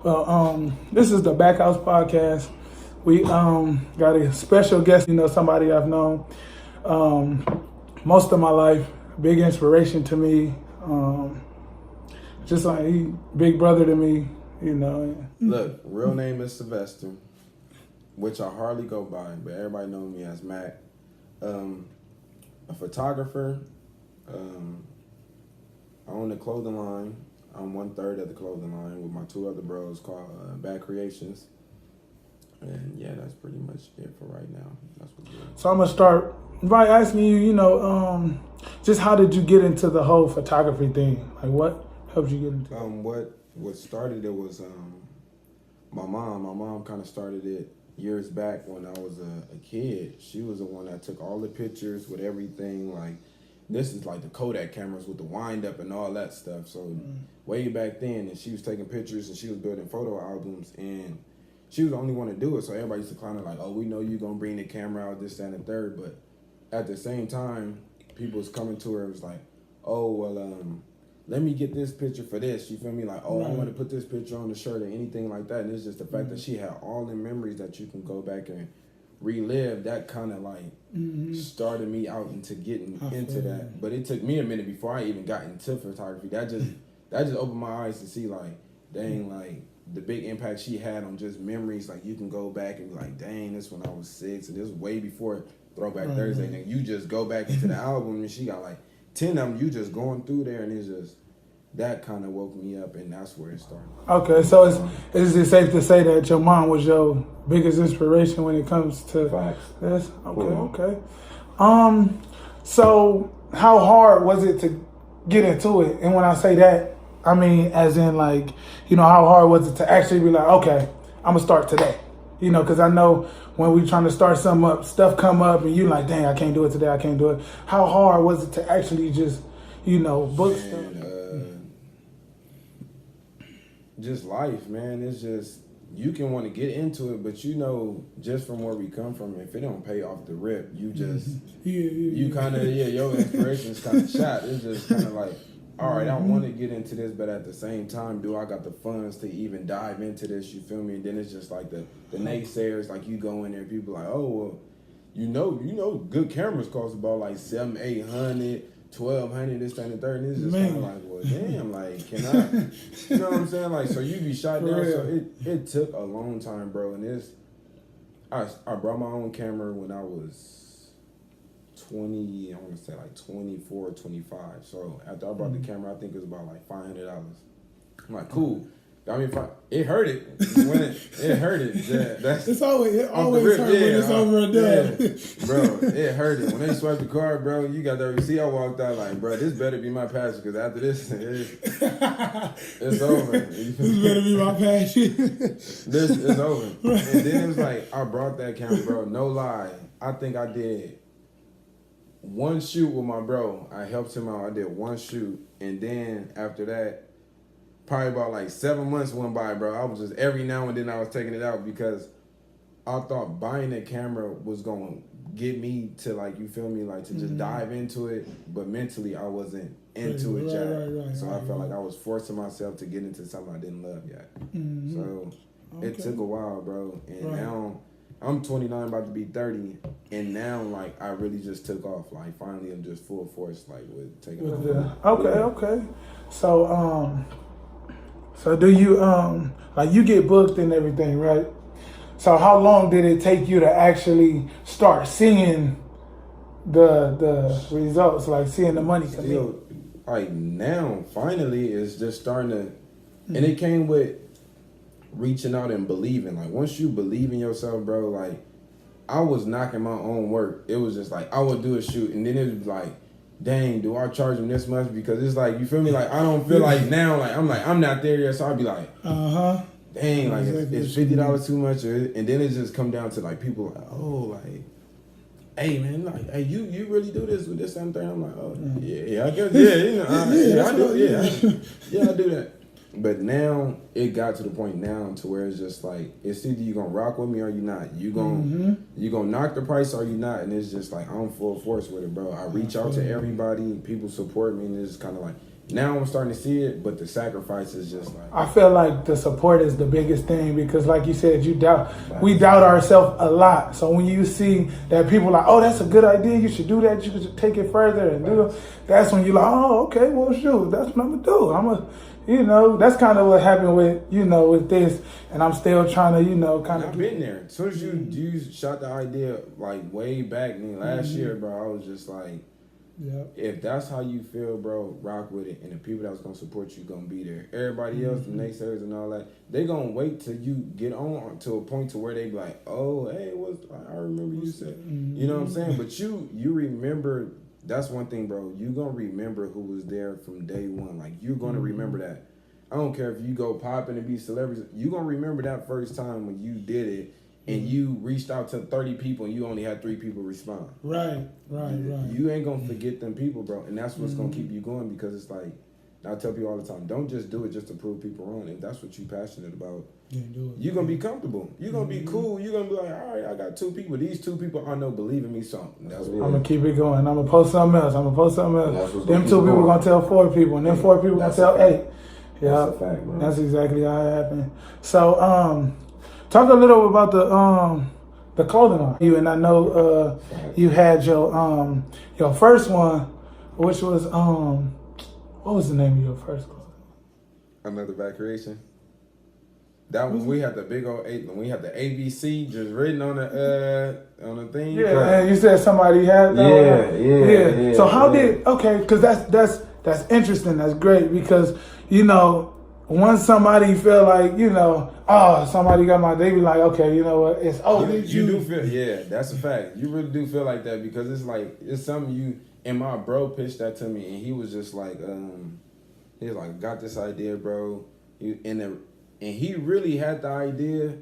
Well, this is the Bacc House podcast. We got a special guest, somebody I've known most of my life, big inspiration to me. Just like he big brother to me, Look, real name is Sylvester, which I hardly go by, but everybody knows me as Macc. A photographer. I own a clothing line. I'm 1/3 of the clothing line with my two other bros called Bacc Creations. And yeah, that's pretty much it for right now. That's what we're doing. So I'm gonna start by asking you, just how did you get into the whole photography thing? Like, what helped you get into it? What started it was my mom. My mom kind of started it years back when I was a kid. She was the one that took all the pictures with everything. Like, this is like the Kodak cameras with the wind up and all that stuff. So way back then, and she was taking pictures and she was building photo albums, and she was the only one to do it. So everybody used to kind of like, oh, we know you're gonna bring the camera out, this, that, and the third. But at the same time, people was coming to her and was like, oh, well, let me get this picture for this. You feel me? Like, oh, I want to put this picture on the shirt or anything like that. And it's just the fact that she had all the memories that you can go back and relive. That kind of like started me out into getting into that. But it took me a minute before I even got into photography. That just opened my eyes to see like, dang, like the big impact she had on just memories. Like, you can go back and be like, dang, this when I was 6, and this was way before Throwback Thursday. And you just go back into the album and she got like 10 of them, you just going through there, and it's just, that kind of woke me up, and that's where it started. Okay, so is it safe to say that your mom was your biggest inspiration when it comes to this? Okay. So how hard was it to get into it? And when I say that, I mean as in like, how hard was it to actually be like, okay, I'm gonna start today? Because I know when we trying to start something up, stuff come up and you like, dang, I can't do it today, I can't do it. How hard was it to actually just, book stuff? Just life, man. It's just, you can want to get into it, but just from where we come from, if it don't pay off the rip, you just, you kind of, your inspiration's kind of shot. It's just kind of like, all right, I want to get into this, but at the same time, do I got the funds to even dive into this? You feel me? And then it's just like the naysayers, like you go in there, people like, oh, well, good cameras cost about like $700, $800, $1,200, this, that, and the third. And it's just kind of like, well, damn, like, can I? You know what I'm saying? Like, so you be shot down. So it took a long time, bro. And I brought my own camera when I was 20, I want to say like 24, 25. So after I brought the camera, I think it was about like $500. I'm like, cool. I mean, it hurt it. When it hurt it. Yeah, it always hurt when it's over and done. Yeah, bro, it hurt it. When they swiped the card, bro, you got the receipt. I walked out like, bro, this better be my passion, because after this, it's over. This better be my passion. This is over. And then it was like, I brought that camera, bro. No lie. I think I did one shoot with my bro. I helped him out. I did one shoot. And then after that, probably about like 7 months went by, bro. I was just, every now and then I was taking it out, because I thought buying a camera was going to get me to, like, you feel me, like to just dive into it. But mentally, I wasn't into it yet. So I felt like I was forcing myself to get into something I didn't love yet. So it took a while, bro. And now I'm 29, about to be 30. And now, like, I really just took off. Like, finally, I'm just full force, like, with taking off. Okay. So do you, like, you get booked and everything, right? So how long did it take you to actually start seeing the results, like seeing the money come in? Like, now, finally, it's just starting to, and it came with reaching out and believing. Like, once you believe in yourself, bro, like, I was knocking my own work. It was just like, I would do a shoot, and then it was like, dang, do I charge them this much? Because it's like, you feel me? Like, I don't feel like now, like, I'm not there yet. So I'd be like, dang, like, it's $50 too much. And then it just come down to, like, people like, oh, like, hey, man, like, hey, you really do this with this and thing? I'm like, oh, yeah, I guess, I do, I do that. But now it got to the point now to where it's just like, it's either you gonna rock with me or you not. You gonna knock the price or you not. And it's just like, I'm full force with it, bro. I reach out to everybody, people support me, and it's kind of like, Now I'm starting to see it, but the sacrifice is just like. I feel like the support is the biggest thing because, like you said, we doubt ourselves a lot. So when you see that people are like, oh, that's a good idea, you should do that, you should take it further and do it. That's when you're like, oh, okay, well, shoot, that's what I'm gonna do. That's kind of what happened with, with this, and I'm still trying to, kind of. I've been there. As soon as you shot the idea like way back, last year, bro, I was just like. Yeah. If that's how you feel, bro, rock with it. And the people that's gonna support you gonna be there. Everybody else, the naysayers and all that, they gonna wait till you get on to a point to where they be like, oh, hey, I remember you said, you know what I'm saying? But you remember. That's one thing, bro. You gonna remember who was there from day one. Like you're gonna remember that. I don't care if you go popping and be celebrities. You gonna remember that first time when you did it. And you reached out to 30 people and you only had 3 people respond. Right. You ain't going to forget them people, bro. And that's what's going to keep you going because it's like, I tell people all the time, don't just do it just to prove people wrong. If that's what you're passionate about, you're going to be comfortable. You're going to be cool. You're going to be like, all right, I got 2 people. These 2 people I know believe in me something. That's what I'm going to keep it going. I'm going to post something else. Them 2 people going to tell 4 people. And them 4 people going to tell 8. Yeah, that's a fact, bro. That's exactly how it happened. So, talk a little about the clothing line. And I know you had your first one, which was what was the name of your first clothing? Another Bacc creation. That was we had the big old 8. We had the ABC just written on the thing. Yeah, and you said somebody had that. Yeah. So how did because that's interesting. That's great because once somebody feel like, somebody got they be like, okay, you know what, it's over. You do feel, that's a fact. You really do feel like that because it's like, it's something and my bro pitched that to me and he was just like, he was like, got this idea, bro. And he really had the idea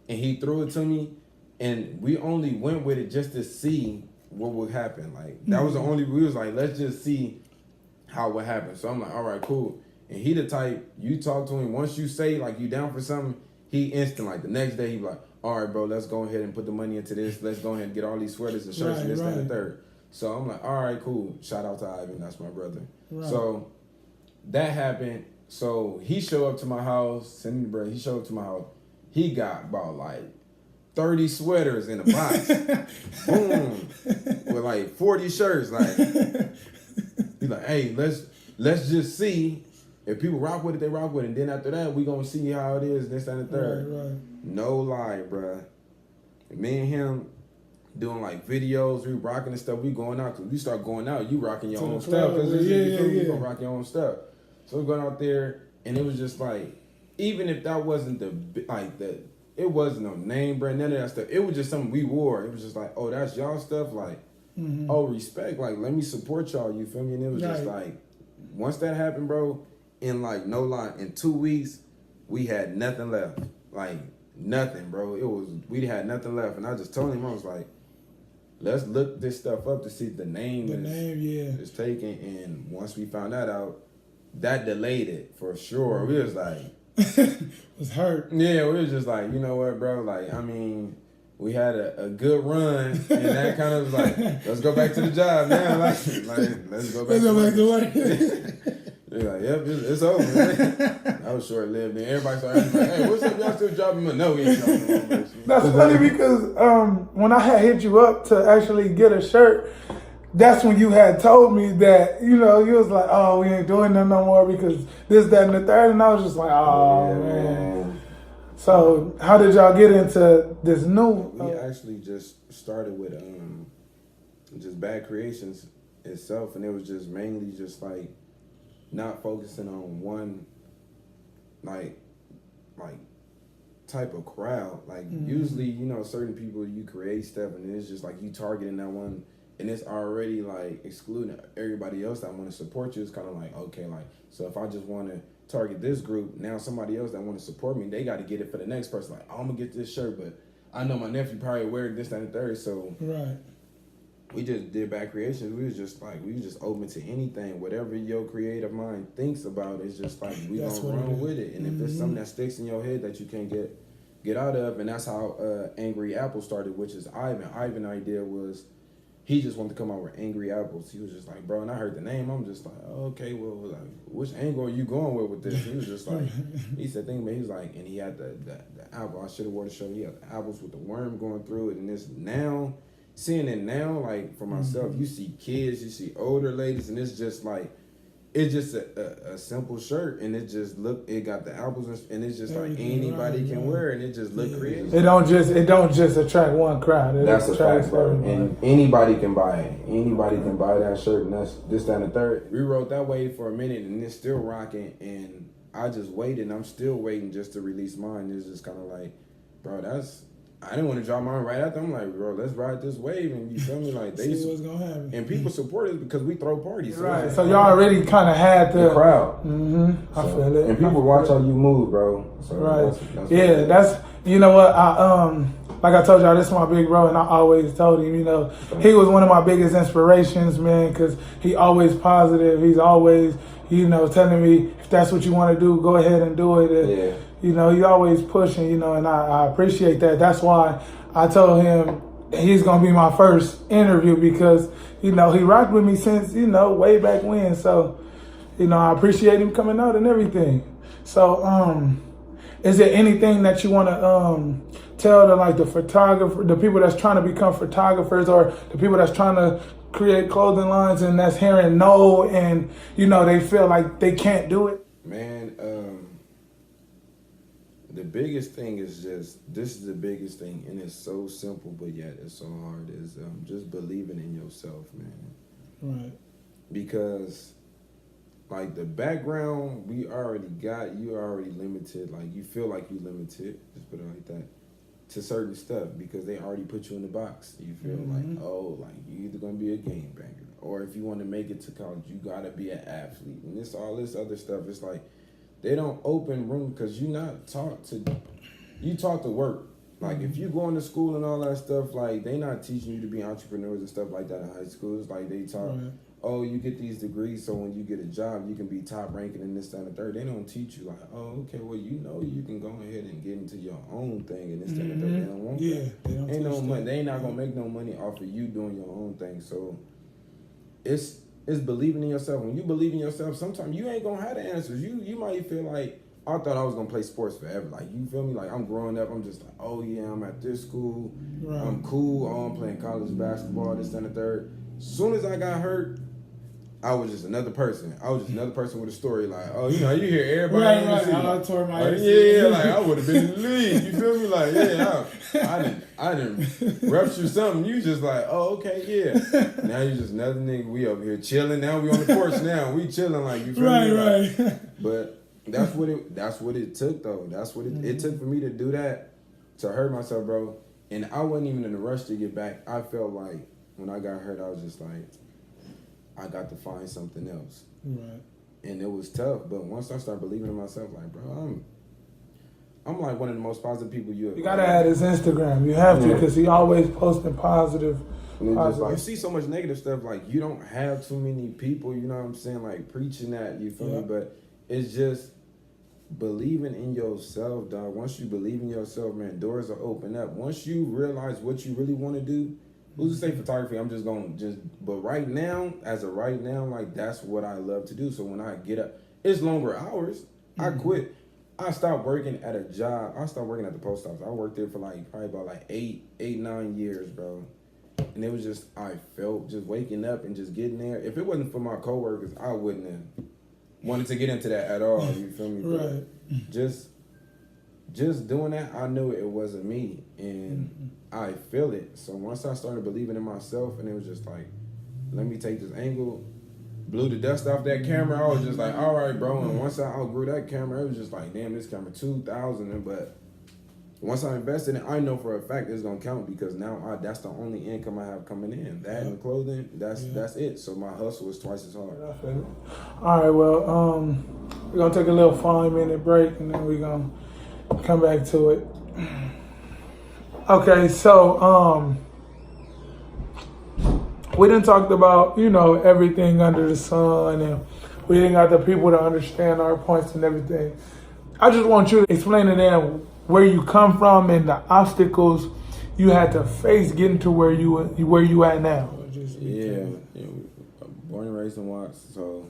and he threw it to me and we only went with it just to see what would happen. Like, that was the only, we was like, let's just see how it would happen. So I'm like, all right, cool. And he the type, you talk to him, once you say, like, you down for something, he instant, like, the next day, he be like, all right, bro, let's go ahead and put the money into this. Let's go ahead and get all these sweaters and shirts and this, that, and the third. So I'm like, all right, cool. Shout out to Ivan. That's my brother. Right. So that happened. So he showed up to my house, send me the bread. He showed up to my house. He got about, like, 30 sweaters in a box. Boom. With, like, 40 shirts. Like, he's like, hey, let's just see. If people rock with it, they rock with it. And then after that, we going to see how it is, this, that, and the third. Right. No lie, bruh. Me and him doing, like, videos, we rocking and stuff. We going out. Because we start going out, you rocking your own stuff. Because you going to rock your own stuff. So we're going out there, and it was just like, even if that wasn't it wasn't no name brand, none of that stuff. It was just something we wore. It was just like, oh, that's y'all stuff? Like, oh, respect. Like, let me support y'all, you feel me? And it was just like, once that happened, bro, in like, no lie, in 2 weeks, we had nothing left. Like, nothing, bro. We had nothing left. And I just told him, I was like, let's look this stuff up to see if the name is taken. And once we found that out, that delayed it for sure. We was like, was hurt. Yeah, we was just like, you know what, bro? Like, I mean, we had a good run, and that kind of was like, let's go back to the job now. Like let's go back to work. They're like, yep, it's over. Man. I was short lived. And everybody started asking, like, hey, what's up? Y'all still dropping money? No, we ain't dropping money. That's funny because when I had hit you up to actually get a shirt, that's when you had told me that, you was like, oh, we ain't doing that no more because this, that, and the third. And I was just like, oh, man. So how did y'all get into this new? We actually just started with just Bacc Creations itself. And it was just mainly just like not focusing on one, like type of crowd. Like usually, certain people, you create stuff and it's just like you targeting that one. And it's already like excluding everybody else that want to support you. It's kind of like, okay, like, so if I just want to target this group, now somebody else that want to support me, they got to get it for the next person. Like, I'm going to get this shirt, but I know my nephew probably wear this, that, and the third. So we just did Bacc Creations. We was just open to anything. Whatever your creative mind thinks about, it's just like, we going to run with it. And if it's something that sticks in your head that you can't get out of, and that's how Angry Apple started, which is Ivan. Ivan's idea was, he just wanted to come out with Angry Apples. He was just like, bro, and I heard the name. I'm just like, oh, okay, well, like, which angle are you going with this? He was just like, he said, think about it. He was like, and he had the apple. I should have wore the shirt. He had the apples with the worm going through it. And this now, seeing it now, like, for myself, you see kids, you see older ladies, and it's just like, it's just a simple shirt, and it just it got the apples, and it's just like anybody can wear it, and it just look creative. It don't just attract one crowd. That's a fact, bro. And anybody can buy it. Anybody can buy that shirt, and that's this, that, and the third. We rode that way for a minute, and it's still rocking, and I just waited, and I'm still waiting just to release mine. It's just kind of like, bro, I didn't want to drop mine right after. I'm like, bro, let's ride this wave, and you feel me? Like they see what's gonna happen. And people support us because we throw parties. Right. So y'all already kind of had the crowd. I feel it. And people watch how you move, bro. So right. That's you know what like I told y'all, this is my big bro, and I always told him, you know, he was one of my biggest inspirations, man, because he always positive. He's always, you know, telling me if that's what you want to do, go ahead and do it. And, you know, he always pushing, you know, and I appreciate that. That's why I told him he's going to be my first interview because, you know, he rocked with me since, you know, way back when. So, you know, I appreciate him coming out and everything. So, is there anything that you want to tell to like the photographer, the people that's trying to become photographers or the people that's trying to create clothing lines and that's hearing no and, you know, they feel like they can't do it? Man, the biggest thing is this is the biggest thing, and it's so simple, but yet it's so hard, is just believing in yourself, man. Right. Because, like, the background we already got, you already limited. Like, you feel like you limited, just put it like that, to certain stuff because they already put you in the box. You feel like, oh, like, you either going to be a gangbanger, or if you want to make it to college, you got to be an athlete. And this all this other stuff, it's like, they don't open room because you're not taught to work. Like, if you going to school and all that stuff, like, they not teaching you to be entrepreneurs and stuff like that in high school. It's like they taught, oh, you get these degrees, so when you get a job, you can be top ranking in this, that, and the third. They don't teach you, like, oh, okay, well, you know you can go ahead and get into your own thing and this, that, and the third. They don't want that. They don't ain't no money. that. They ain't not going to make no money off of you doing your own thing. So it's believing in yourself. When you believe in yourself, sometimes you ain't going to have the answers. You might feel like, I thought I was going to play sports forever. Like, you feel me? Like, I'm growing up. I'm just like, oh, yeah, I'm at this school. Right. I'm cool. Oh, I'm playing college basketball, this, that, and the third. As soon as I got hurt, I was just another person. I was just another person with a story. Like, oh, you know, you hear everybody. Right. I tore my ACL. Like, I would have been in the league. You feel me? Like, yeah, I didn't rupture something. You just like, oh, okay, yeah. Now you just another nigga. We over here chilling. Now we on the porch now. We chilling like, you feel me? Like, right. But that's what it took, though. That's what it took for me to do that, to hurt myself, bro. And I wasn't even in a rush to get back. I felt like when I got hurt, I was just like, I got to find something else. Right. And it was tough, but once I started believing in myself, like, bro, I'm like one of the most positive people you ever. You gotta add his Instagram. You have to, because he always posting positive. Just like, you see so much negative stuff, like, you don't have too many people, you know what I'm saying, like, preaching that, you feel me? But it's just believing in yourself, dog. Once you believe in yourself, man, doors will open up. Once you realize what you really want to do, who's to say photography? I'm just going to but right now, like, that's what I love to do. So when I get up, it's longer hours. I quit. I stopped working at a job. I started working at the post office. I worked there for like probably about like 9 years, bro. And it was just, I felt just waking up and just getting there. If it wasn't for my coworkers, I wouldn't have wanted to get into that at all. You feel me? Right. Just doing that, I knew it wasn't me, and I feel it. So once I started believing in myself, and it was just like, let me take this angle, blew the dust off that camera. I was just like, all right, bro. And once I outgrew that camera, it was just like, damn, this camera $2,000. But once I invested in it, I know for a fact it's gonna count, because now that's the only income I have coming in. That and the clothing, that's it. So my hustle is twice as hard. All right, well, we're gonna take a little 5-minute break, and then we're gonna come back to it. Okay, so we done talked about, you know, everything under the sun, and we didn't got the people to understand our points and everything. I just want you to explain to them where you come from and the obstacles you had to face getting to where you at now. Yeah, born and raised in Watts. So,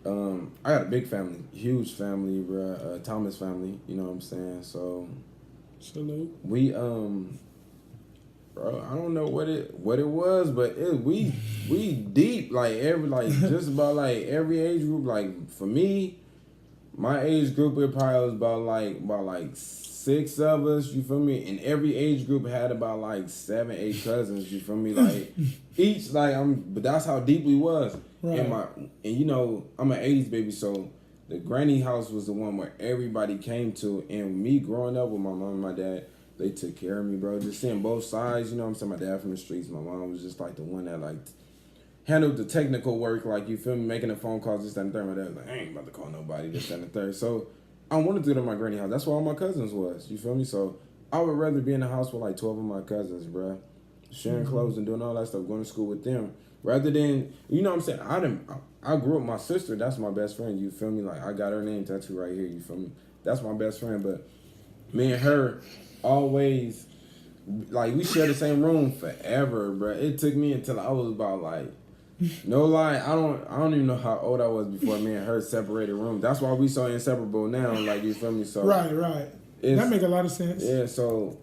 I got a big family, huge family, bro. Thomas family. You know what I'm saying? So, salute. We bro, I don't know what it was, but we deep just about like every age group. Like for me, my age group it probably was about like 6 of us. You feel me? And every age group had about like 7, 8 cousins. You feel me? Like each but that's how deep we was. Right. And you know I'm an '80s baby, so the granny house was the one where everybody came to. And me growing up with my mom and my dad, they took care of me, bro. Just seeing both sides, you know what I'm saying? My dad from the streets, my mom was just like the one that like handled the technical work, like you feel me, making the phone calls, this, that, and the third. My dad was like, I ain't about to call nobody, this, that, and the third. So I wanted to do it at my granny house. That's where all my cousins was, you feel me? So I would rather be in the house with like 12 of my cousins, bro. Sharing clothes and doing all that stuff, going to school with them. Rather than, you know what I'm saying? I grew up with my sister, that's my best friend, you feel me? Like I got her name tattooed right here, you feel me? That's my best friend, but me and her always, like, we share the same room forever, bro. It took me until I was about like, no lie, I don't even know how old I was before me and her separated rooms. That's why we so inseparable now, like, you feel me? So right. That make a lot of sense. Yeah, so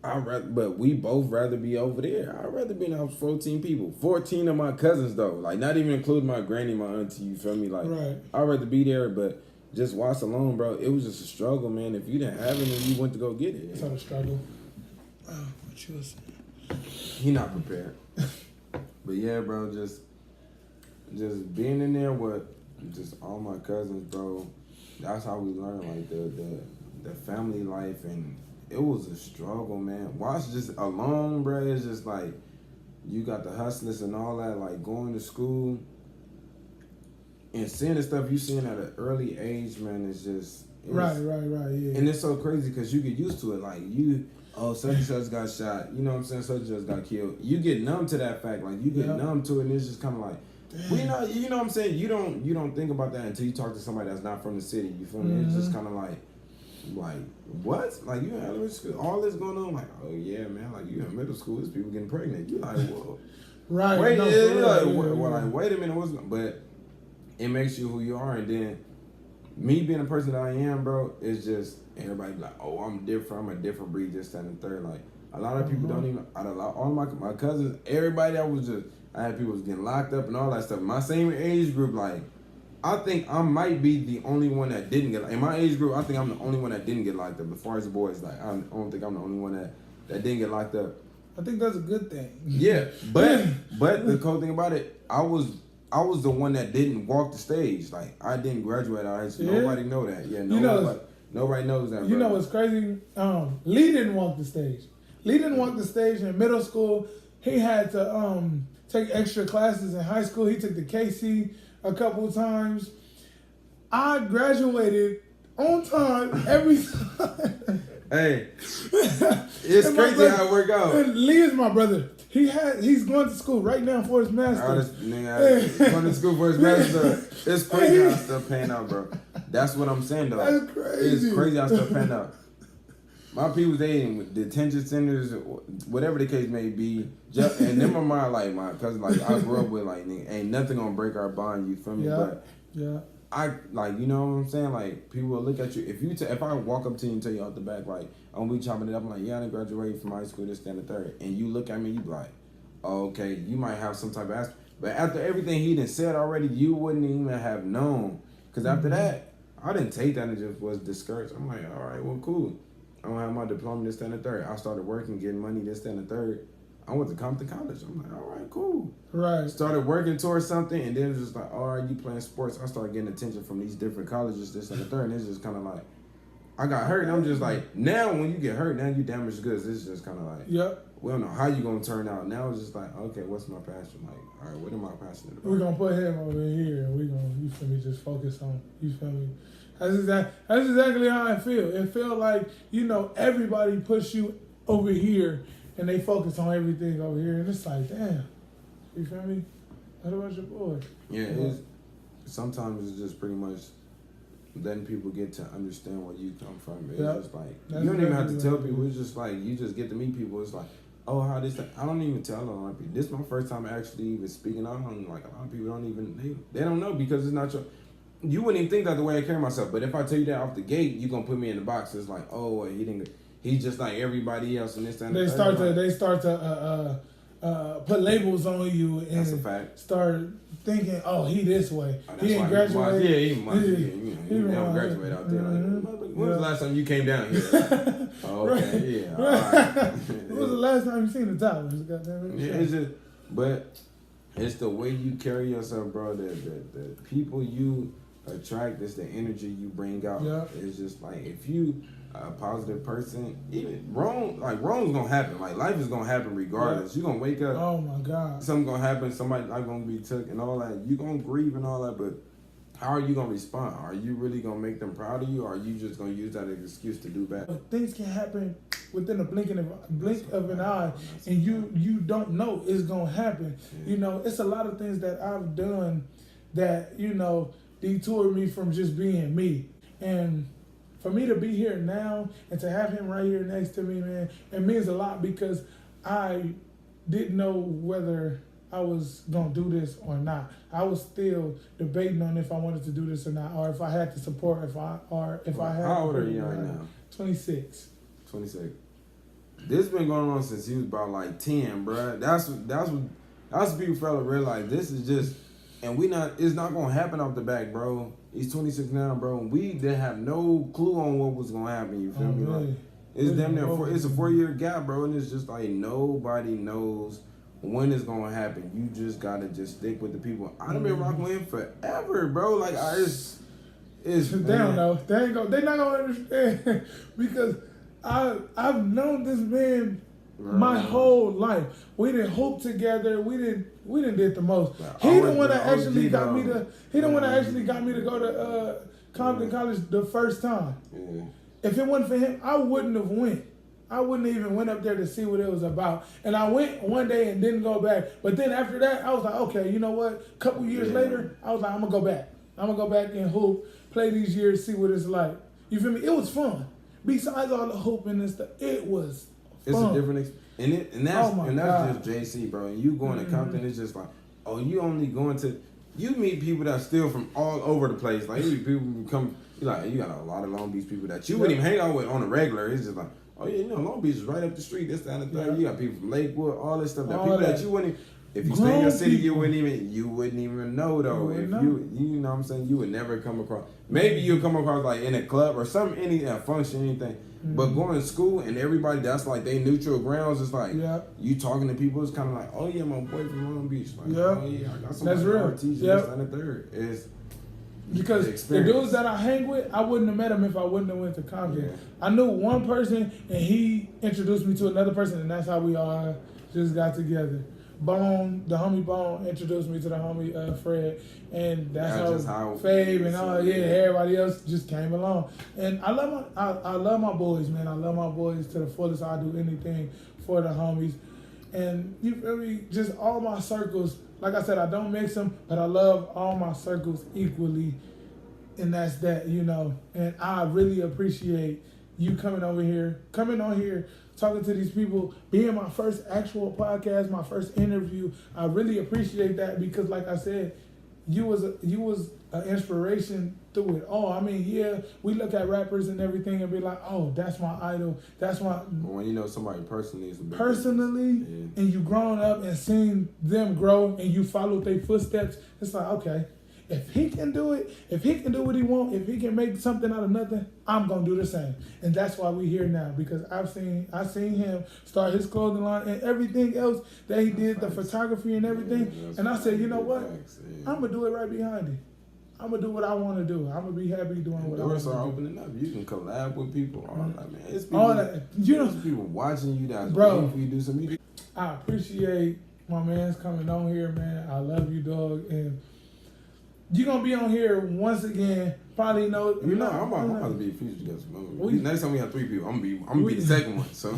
but we both rather be over there. I'd rather be in the house with 14 people. 14 of my cousins though, like not even including my granny, my auntie. You feel me? Like, right. I'd rather be there, but just Watts alone, bro. It was just a struggle, man. If you didn't have it, then you went to go get it. It's not a struggle. What you was saying? He not prepared. But yeah, bro, just being in there with just all my cousins, bro. That's how we learn, like the family life, and it was a struggle, man. Watch just alone, bro. It's just like you got the hustlers and all that, like going to school and seeing the stuff you seen at an early age, man. It's just right, yeah. And it's so crazy because you get used to it, like such and such got shot. You know what I'm saying? Such and such got killed. You get numb to that fact. Like, you get numb to it, and it's just kind of like, well, you know what I'm saying? You don't think about that until you talk to somebody that's not from the city. You feel me? It's just kind of like, what? Like, you in elementary school, all this going on? Like, oh, yeah, man. Like, you in middle school, there's people getting pregnant. You like, whoa. Right. Wait, no, like, wait a minute. But it makes you who you are, and then me being the person that I am, bro, is just everybody be like, oh, I'm different. I'm a different breed, this, that, and the third. Like, a lot of people don't even, all my cousins, everybody that was just, I had people was getting locked up and all that stuff. My same age group, like, I think I might be the only one that didn't get, in my age group, I think I'm the only one that didn't get locked up. As far as the boys, like, I don't think I'm the only one that didn't get locked up. I think that's a good thing. Yeah, but the cool thing about it, I was the one that didn't walk the stage. Like, I didn't graduate out of high school. Nobody know that. Yeah, nobody knows that. You know what's crazy? Lee didn't walk the stage. Lee didn't walk the stage in middle school. He had to take extra classes in high school. He took the KC a couple of times. I graduated on time every time. Hey, it's crazy how it worked out. Lee is my brother. He's going to school right now for his master's. Going to school for his master's. It's crazy how stuff paying out, bro. That's what I'm saying, though. That's crazy. It's crazy how stuff paying out. My people, they in detention centers, whatever the case may be. And them are my cousins. Like, I grew up with, like, nigga, ain't nothing gonna break our bond. You feel me? Yeah. I, like, you know what I'm saying? Like, people will look at you. If I walk up to you and tell you out the back, like, I'm we chopping it up, I'm like, yeah, I didn't graduate from high school, this, that, and the third. And you look at me, you be like, oh, okay, you might have some type of aspect. But after everything he done said already, you wouldn't even have known. Because after that, I didn't take that and just was discouraged. I'm like, all right, well, cool. I don't have my diploma, this, that, and the third. I started working, getting money, this, that, and the third. I went to Compton College. I'm like, all right, cool. Right. Started working towards something, and then it was just like, all right, you playing sports. I started getting attention from these different colleges, this, and the third. And it's just kind of like, I got hurt, and I'm just like, now when you get hurt, now you damaged goods. It's just kind of like, we don't know how you going to turn out. Now it's just like, okay, what's my passion? Like, all right, what am I passionate about? We're going to put him over here, and we're going to, you feel me, just focus on, you feel me? That's exactly how I feel. It felt like, you know, everybody push you over here and they focus on everything over here. And it's like, damn. You feel me? What about your boy? Yeah, sometimes it's just pretty much letting people get to understand where you come from. It's just like, you don't even have to tell people. It's just like, you just get to meet people. It's like, oh, how this, I don't even tell a lot of people. This is my first time actually even speaking out. I'm like, a lot of people don't even, they don't know because it's not your, you wouldn't even think that the way I carry myself. But if I tell you that off the gate, you're going to put me in the box. It's like, oh, well, he's just like everybody else and this and they start to put labels on you and that's a fact. Start thinking, oh, he this way. Oh, he ain't graduated. Yeah, he never graduated out there. Mm-hmm. Like, when was the last time you came down here? Oh, okay, right. yeah. All right. When was the last time you seen the towers? Goddamn it. Yeah, it's just, but it's the way you carry yourself, bro. The people you attract, it's the energy you bring out. Yeah. It's just like if you a positive person, even wrong's gonna happen. Like life is gonna happen regardless. You're gonna wake up. Oh my God. Something gonna happen. Somebody life gonna be took and all that. You gonna grieve and all that, but how are you gonna respond? Are you really gonna make them proud of you, or are you just gonna use that as an excuse to do bad? Things can happen within a blink of an eye, and you don't know it's gonna happen. Yeah. You know, it's a lot of things that I've done that detoured me from just being me. And for me to be here now and to have him right here next to me, man, it means a lot because I didn't know whether I was gonna do this or not. I was still debating on if I wanted to do this or not, or if I had to support, if I had. How old are you right now? 26. 26. This been going on since he was about like 10, bro. That's what people fail to realize. This is just, and it's not gonna happen off the back, bro. He's 26 now, bro. We didn't have no clue on what was gonna happen. You feel me? Really? Like it's damn near it's a 4-year gap, bro, and it's just like nobody knows when it's gonna happen. You just gotta just stick with the people. I've been rocking with him forever, bro. Like it's they don't know. They're not gonna understand because I've known this man my whole life. We didn't hoop together. We didn't did the most. He the one that actually got me to. He the one that actually got me to go to Compton College the first time. Yeah. If it wasn't for him, I wouldn't have went. I wouldn't even went up there to see what it was about. And I went one day and didn't go back. But then after that, I was like, okay, you know what? A couple years later, I was like, I'm gonna go back. I'm gonna go back and hoop, play these years, see what it's like. You feel me? It was fun. Besides all the hooping and stuff, it was fun. It's a different experience. And that's just JC, bro. And you going to Compton, it's just like, oh, you only going to, you meet people that steal from all over the place. Like, you people come, you got a lot of Long Beach people that you wouldn't even hang out with on the regular. It's just like, oh yeah, Long Beach is right up the street, this, that, and the third. You got people from Lakewood, all this stuff. That you wouldn't, if you stay in your city, you wouldn't even know though. You know what I'm saying, you would never come across. Maybe you'll come across like in a club or some any function, anything. But going to school and everybody that's like they neutral grounds, it's like you talking to people, it's kind of like, oh yeah, my boy from Long Beach. Like, oh yeah, I got somebody from RTG, this, and the third. It's because the dudes that I hang with, I wouldn't have met them if I wouldn't have went to Compton. Yeah. I knew one person and he introduced me to another person, and that's how we all just got together. Bone, the homie Bone, introduced me to the homie Fred, and that's how Fabe and all everybody else just came along. And I love my boys, man. I love my boys to the fullest. I do anything for the homies, and you feel me? Just all my circles. Like I said, I don't mix them, but I love all my circles equally, and that's that, And I really appreciate you coming on here, talking to these people, being my first actual podcast, my first interview. I really appreciate that because, like I said, you was an inspiration through it all. I mean, we look at rappers and everything and be like, oh, that's my idol. That's my. When you know somebody personally, it's a big and you grown up and seen them grow and you followed their footsteps, it's like, okay, if he can do it, if he can do what he wants, if he can make something out of nothing, I'm gonna do the same. And that's why we here now, because I seen him start his clothing line and everything else that he did, the photography and everything. And I said, you know what? I'm gonna do it right behind it. I'm gonna do what I want to do. I'm gonna be happy doing what I want to do. Doors are opening up. You can collab with people. All that, man. It's people, there's people watching you that's waiting for you to do some music. I appreciate my man's coming on here, man. I love you, dog, and you're gonna be on here once again. Probably I'm about to be a future guest. Next time we have 3 people, I'm gonna be the second one. So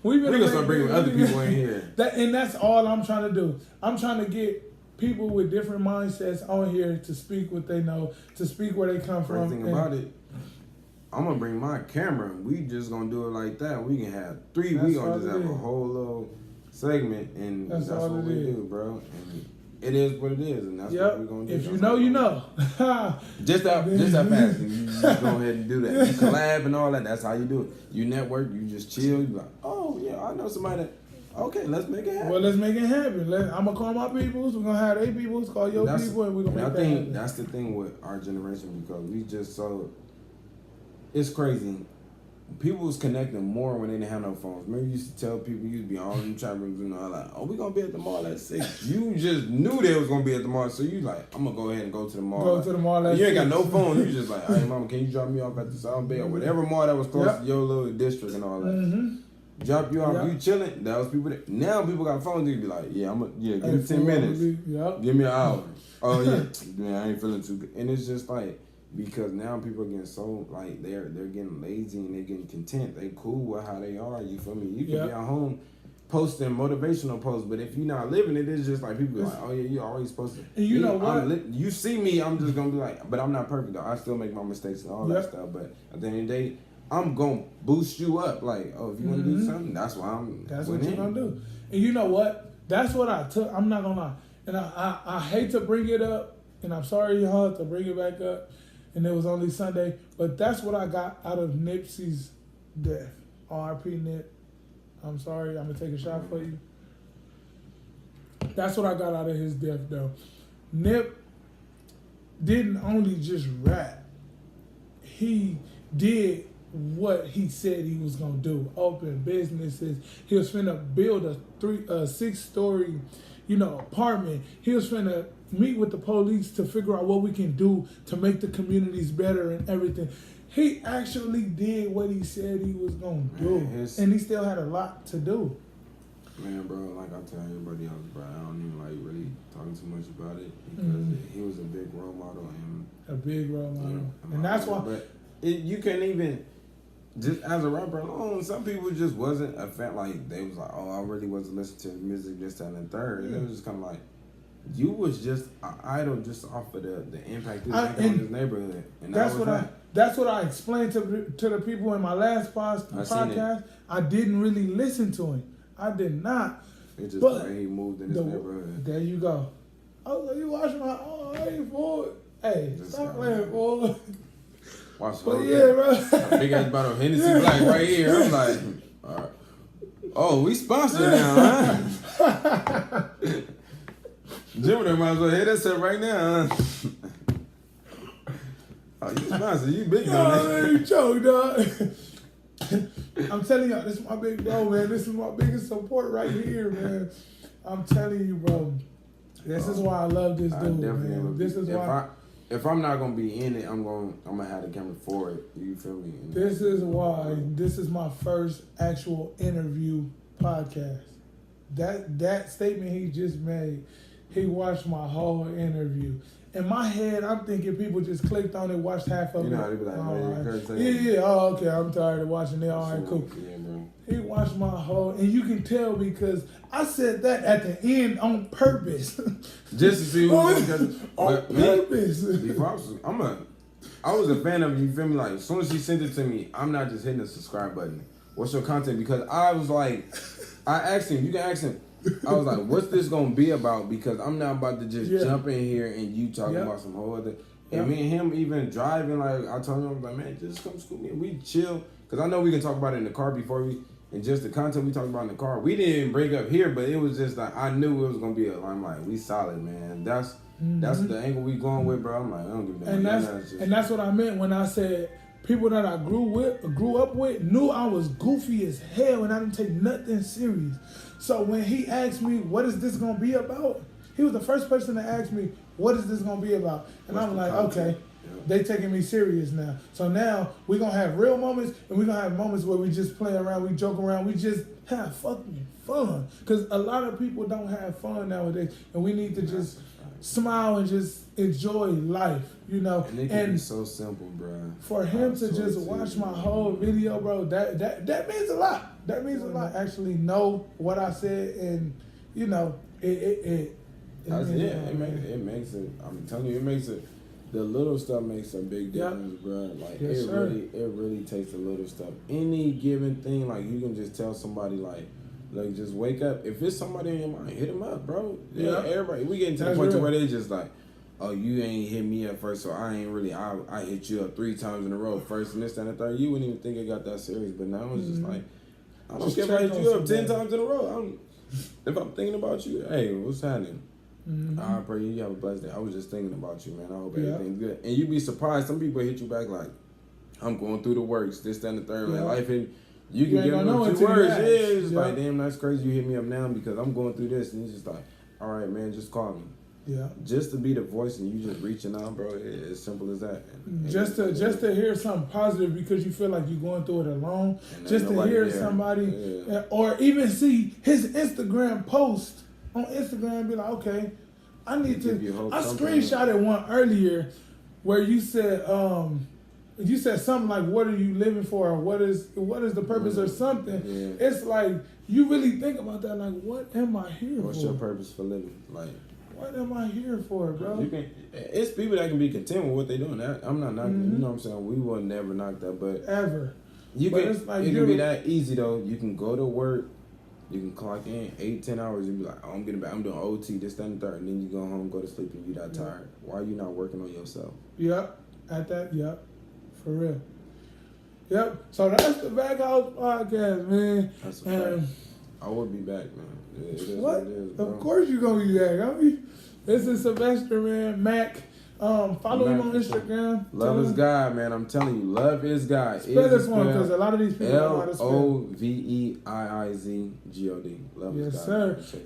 we're gonna start bringing other people in here. And that's all I'm trying to do. I'm trying to get people with different mindsets on here to speak what they know, to speak where they come from. Thing about it, I'm gonna bring my camera. And we just gonna do it like that. We can have 3. We gonna just have a whole little segment, and that's what we do, bro. And it is what it is, and that's what we gonna do. If you know, you know. just that fast. You just go ahead and do that. You collab and all that. That's how you do it. You network. You just chill. You like, oh yeah, I know somebody that. Okay, let's make it happen. Well, let's make it happen. I'm gonna call my peoples. We're gonna have their peoples call your people, and we're gonna make that happen. I think that's the thing with our generation, because we just it's crazy. People was connecting more when they didn't have no phones. Maybe you used to tell people, you used to be all in the chat rooms and all like, oh, we gonna be at the mall at 6. You just knew they was gonna be at the mall, so you like, I'm gonna go ahead and go to the mall. Go to the mall at 6. You ain't got no phone. You just like, hey, mama, can you drop me off at the South Bay or whatever mall that was close to your little district and all that. Mm-hmm. Drop you off, you chilling. That was people that. Now people got phones. You be like, give me 10 minutes. Give me an hour. Oh yeah, man, I ain't feeling too good. And it's just like, because now people are getting so like they're getting lazy and they're getting content. They cool with how they are. You feel me? You can be at home posting motivational posts, but if you're not living it, it's just like people be like, oh yeah, you're always posting. And you know what? You see me, I'm just gonna be like, but I'm not perfect though. I still make my mistakes and all that stuff. But at the end of the day, I'm gonna boost you up. Like, oh, if you want to do something, that's why I'm. That's what you're gonna do. And you know what? That's what I took. I'm not gonna lie. And I hate to bring it up, and I'm sorry, y'all, to bring it back up. And it was only Sunday, but that's what I got out of Nipsey's death. R.I.P. Nip. I'm sorry. I'm gonna take a shot for you. That's what I got out of his death, though. Nip didn't only just rap. He did what he said he was gonna do. Open businesses. He was finna build a 6-story, apartment. He was finna meet with the police to figure out what we can do to make the communities better and everything. He actually did what he said he was gonna do, and he still had a lot to do. Man, bro, like I tell everybody else, bro, I don't even like really talking too much about it, because he was a big role model and a big role model, and that's why. But you can't even. Just as a rapper alone, some people just wasn't a fan. Like, they was like, oh, I really wasn't listening to music, this, that, and the third. And it was just kind of like, you was just an idol just off of the impact this on this neighborhood. And that's what I explained to the people in my last podcast. I didn't really listen to him. I did not. It's just the way he moved in his neighborhood. There you go. I was like, you watching my, hey, boy. Hey, stop playing, boy. Watch but yeah, bro. Big ass bottle of Hennessy Black right here. I'm like, all right. Oh, we sponsored now, huh? Jimmy might as well hit us up right now, huh? Oh, you sponsored. You big on that. You choke, dog. I'm telling y'all, this is my big bro, man. This is my biggest support right here, man. I'm telling you, bro. This is why I love this dude, man. This is why. If I'm not gonna be in it, I'm gonna have the camera for it. You feel me? This is why this is my first actual interview podcast. That statement he just made, he watched my whole interview. In my head, I'm thinking people just clicked on it, watched half of it. You know how they be like, yeah. Oh, okay. I'm tired of watching it. All right, cool. Yeah, bro. He watched my whole, and you can tell because I said that at the end on purpose. Just to see who was on purpose. I was a fan of it, you feel me? Like, as soon as she sent it to me, I'm not just hitting the subscribe button. What's your content? Because I was like, I asked him, you can ask him. I was like, what's this gonna be about? Because I'm not about to just jump in here and you talking about some whole other. And me and him even driving, like, I told him, I was like, man, just come school me. And we chill. Because I know we can talk about it in the car before we, and just the content we talked about in the car. We didn't break up here, but it was just like, I knew it was going to be I'm like, we solid, man. That's the angle we going with, bro. I'm like, I don't give a damn. And that's what I meant when I said, people that I grew up with knew I was goofy as hell and I didn't take nothing serious. So when he asked me, what is this going to be about? He was the first person to ask me, what is this going to be about? And I'm like, okay, they taking me serious now. So now we're going to have real moments and we're going to have moments where we just play around, we joke around, we just have fucking fun. Because a lot of people don't have fun nowadays and we need to just smile and just enjoy life, you know. And it can be so simple, bro. For him to just watch my whole video, bro, that means a lot. That means a lot. Actually know what I said, and you know, it makes it. I'm telling you, it makes it. The little stuff makes a big difference, bro. Like Yes, it really takes the little stuff. Any given thing, like you can just tell somebody, like just wake up. If it's somebody in your mind, hit them up, bro. Yeah, everybody. We getting to the point to where they just like, oh, you ain't hit me up first, so I ain't really. I hit you up 3 times in a row, first and this and the third. You wouldn't even think it got that serious, but now it's just like, I don't care if I hit you up 10 times in a row. If I'm thinking about you, hey, what's happening? I pray you have a blessed day. I was just thinking about you, man. I hope everything's good. And you'd be surprised. Some people hit you back like, I'm going through the works, this, that, and the third. Man, life hit. You can give them a few words. Yeah, it's just like, damn, that's crazy. You hit me up now because I'm going through this. And he's just like, all right, man, just call me. Yeah. Just to be the voice and you just reaching out, bro. It's as simple as that. And just to hear something positive because you feel like you're going through it alone. Just to hear somebody, or even see his Instagram post on Instagram and be like, okay, I need to. I screenshotted one earlier where you said something like, "What are you living for?" Or what is the purpose or something. Yeah. It's like you really think about that. Like, what am I here for? What's your purpose for living? Like, what am I here for, bro? It's people that can be content with what they're doing. I'm not knocking. You know what I'm saying? We will never knock that, but ever. It can be that easy though. You can go to work. You can clock in 8-10 hours and be like, oh, I'm getting back. I'm doing OT, this, that, and the third. And then you go home, go to sleep, and you that tired. Why are you not working on yourself? Yep. At that, yep. For real. Yep. So that's the Bacc House podcast, man. That's a fact. I will be back, man. It is what it is, bro. Of course you're going to be back. This is Sylvester, man. Macc. Follow him on Instagram. Love is God, man. I'm telling you, love is God. Spell this one because a lot of these people don't know how to spell. LOVEIIZGOD. Love is God. Yes, sir.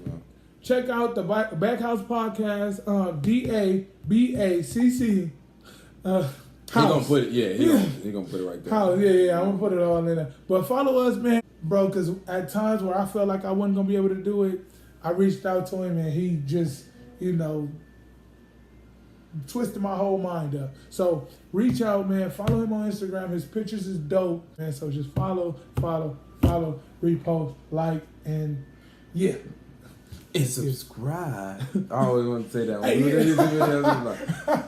Check out the Bacc House podcast. DABACC. He gonna put it. Yeah, he gonna put it right there. House. Yeah. I'm gonna put it all in there. But follow us, man, bro. Because at times where I felt like I wasn't gonna be able to do it, I reached out to him and he just, twisted my whole mind up. So reach out, man. Follow him on Instagram. His pictures is dope, man. So just follow, repost, like, and yeah. And subscribe. I always want to say that.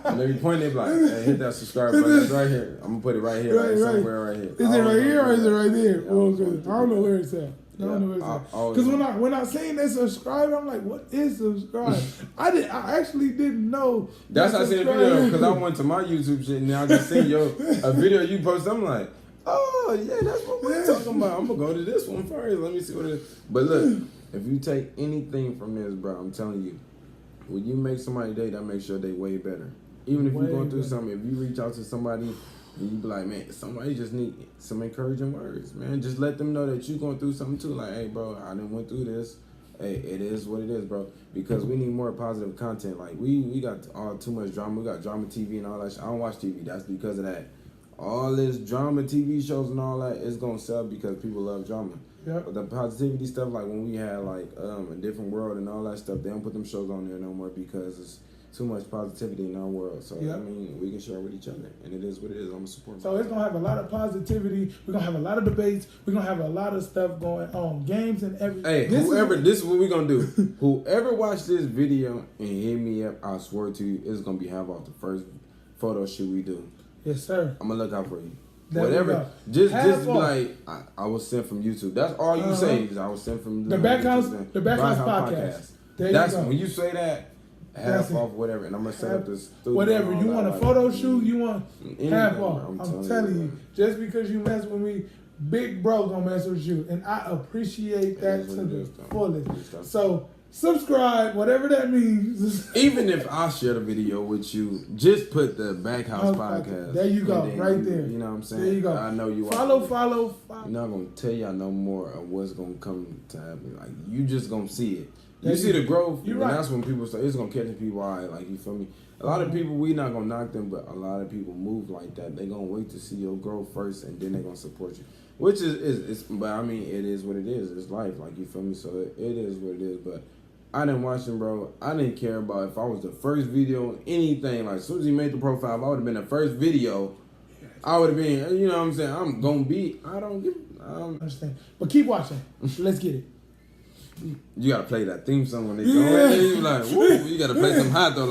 When they be pointing, they be like, hey, hit that subscribe button. It's right here. I'm going to put it right here. Somewhere right here. Is it right here or is it right there? I don't know where it's at. Because when I seen that subscribe, I'm like, what is subscribe? I actually didn't know. That's how I seen the video because I went to my YouTube shit and I just seen a video you posted. I'm like, oh yeah, that's what we're talking about. I'm gonna go to this one first. Let me see what it is. But look, if you take anything from this, bro, I'm telling you, when you make somebody day, that makes your day way better. Even if you're going through something, if you reach out to somebody. And you be like, man, somebody just need some encouraging words, man. Just let them know that you're going through something too. Like, hey, bro, I done went through this. Hey, it is what it is, bro. Because we need more positive content. Like, we got too much drama. We got drama TV and all that shit. I don't watch TV. That's because of that. All this drama TV shows and all that is going to sell because people love drama. Yep. But the positivity stuff, like when we had, like, a different world and all that stuff, they don't put them shows on there no more because it's too much positivity in our world. So, I mean, we can share with each other. And it is what it is. I'm going to support. So, it's going to have a lot of positivity. We're going to have a lot of debates. We're going to have a lot of stuff going on. Games and everything. Hey, this is what we're going to do. Whoever watched this video and hit me up, I swear to you, it's going to be half off the first photo shoot we do. Yes, sir. I'm going to look out for you. Whatever. Just be like, I was sent from YouTube. That's all you say is I was sent from the Bacc House podcast. That's when you say that. Half off, whatever, and I'm gonna set up this studio. Whatever you want a photo shoot, you want half off. I'm telling you, just because you mess with me, big bro gonna mess with you, and I appreciate that to the fullest. So subscribe, whatever that means. Even if I share the video with you, just put the Bacc House podcast. There you go, right there. You know what I'm saying? There you go. I know you. Follow. I'm not gonna tell y'all no more of what's gonna come to happen. Like you just gonna see it. You see the growth, and that's when people start. It's gonna catch people's eye, like you feel me. A lot of people, we not gonna knock them, but a lot of people move like that. They gonna wait to see your growth first, and then they gonna support you. Which is but I mean, it is what it is. It's life, like you feel me. So it is what it is. But I didn't watch him, bro. I didn't care about if I was the first video, anything. Like as soon as he made the profile, if I would have been the first video, I would have been. You know what I'm saying? I'm gonna be. I don't give. I understand. But keep watching. Let's get it. You gotta play that theme song when they go. You like, woo, you gotta play some hot though. Like,